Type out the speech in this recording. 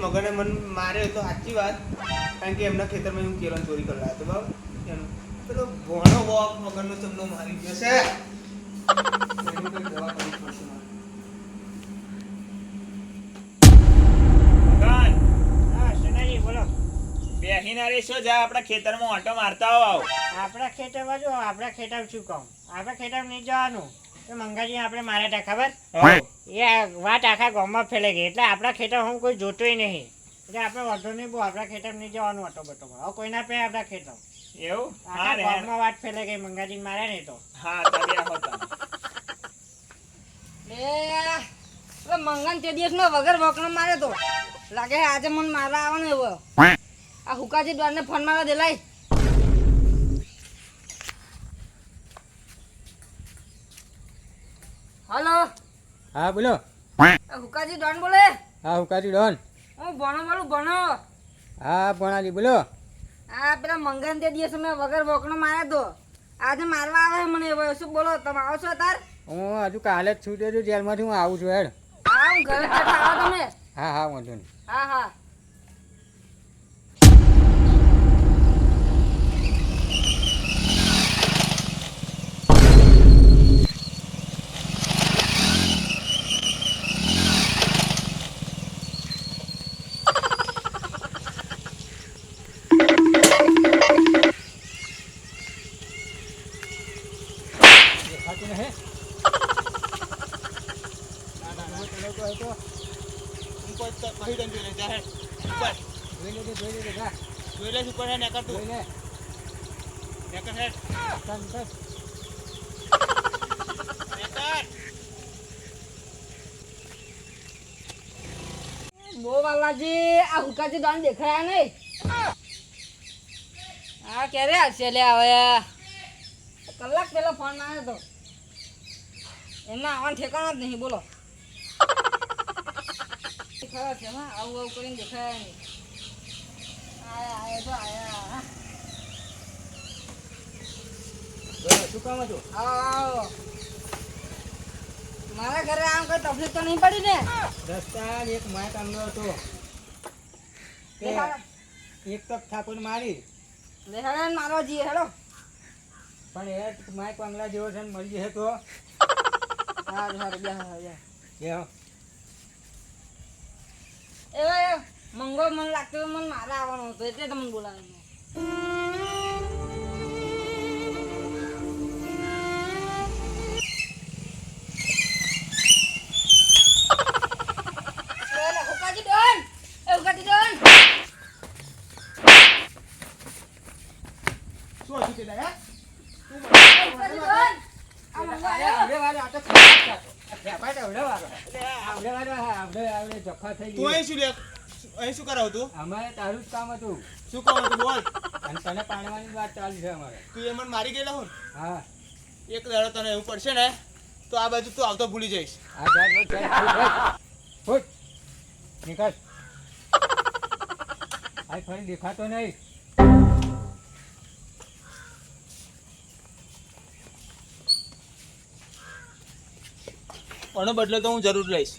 મગને મને માર્યો તો સાચી વાત, કારણ કે એમના ખેતરમાં હું કેળાની ચોરી કરવા હતો બરાબર. એનો પેલો ભોણો વોક મગનનો ચમનો મારી ગયો છે. એનું કંઈક દવા કરવી પડશે મારે. મગન, હા સોનાજી બોલો. બેહીને રે શું જા આપણા ખેતરમાં ઓટો મારતા આવો. આપણા ખેતરમાં જો આપણા ખેતર શું કહું, આપણા ખેતર નહીં જવાનું તો મંગાજી આપણે માર્યા હતા ખબર. એ વાત આખા ગામમાં ફેલાઈ ગઈ એટલે આપણા ખેતર હું કોઈ જોતોય નહીં, એટલે આપણે વાંધો નહીં બહુ આપણા ખેતર નહીં જવાનું ઓટો બટોમાં. હવે કોઈના પે આપણા ખેતર એવું? હા આખા રે. ગામમાં વાત ફેલાઈ ગઈ મંગાજી માર્યા નહીં તો. હા તબિયા હોતા. મંગન તે દિવસમાં વગર વકણો મારે તો લાગે આજે મને મારવા આવવાનો એવો. આ હુકાજી દ્વારને ફોન મારવા દે લાય. હલો, હા બોલો. હુકાજી ડોન બોલે. હા હુકાજી ડોન. હું ભણો બોલું ભણો. હા ભણાલી બોલો. આ પેલા મંગન તે દિવસે મેં વગર વકણો માર્યા તો આજે મારવા આવે મને એવો. શું બોલો, તમે આવો છો તાર? હું હજુ કાલે જ છૂટ્યો છું જેલમાંથી, હું આવું છું હેડ. હા હું ઘરે બેઠા આવો તમે. હા હા વાંધો નહીં. હા હા. દેખાતું નહીં. હું કોઈ તો કહી દઉં જોઈ લે જા હેડ. ઉપર જોઈ લેજે જા. જોઈ લે ઉપર હે નેકર તું. જોઈ લે. નેકર હેડ. ચાલ, ચાલ. નેકર. બો વાલાજી આ હુકાજી ડોન દેખાયા નહીં. હા ક્યારે આવશે લે હવે? કલાક પહેલા ફોન આવ્યો તો એમના આવવાનું ઠેકાણા જ નહીં. બોલો ખરા છે હા, આવું આવું કરીને દેખાયા નહીં. આયા આયા તો આયા. બોલો, શું કામ હતું? આવો આવો. મારા ઘરે આમ કોઈ તકલીફ તો નહીં પડી ને? રસ્તા એક માય કામનો હતો. દેખાડા એક તક ઠાકોર મારી, દેખાડા મારવા જઈએ હેડો. પણ એ માય કાંગલા જેવો છે ને મળી જશે તો હા સારું બેહો બેહો. બેહો. એ મંગો મને લાગતું મને મારા આવવાનો હતો એટલે તમને બોલાવ્યો. હુકાજી ડોન, એ હુકાજી ડોન. શું હતું તે લા? હુકાજી ડોન. આ મંગો આવ્યો. આવડે આ તો ખેપાટ છે. આ ખેપાટ આવડે વાળો. આવડે વાળો, હા, આવડે જફા થઈ તું ગઈ. અહીં શું લે? અહીં શું કરાવ તું? અમારે તારું જ કામ હતું શું કહું તું બોલ? અને તને પાડવાની વાત ચાલી છે અમારે. તું એ મને મારી ગયેલા હું હા એક દાડો તને એવું પડશે ને તો આ બાજુ તું આવતો ભૂલી જઈશ. આ જા ફૂટ નીકળ. આ ફરી દેખાતો નહીં. આનો બદલો તો હું જરૂર લઈશ.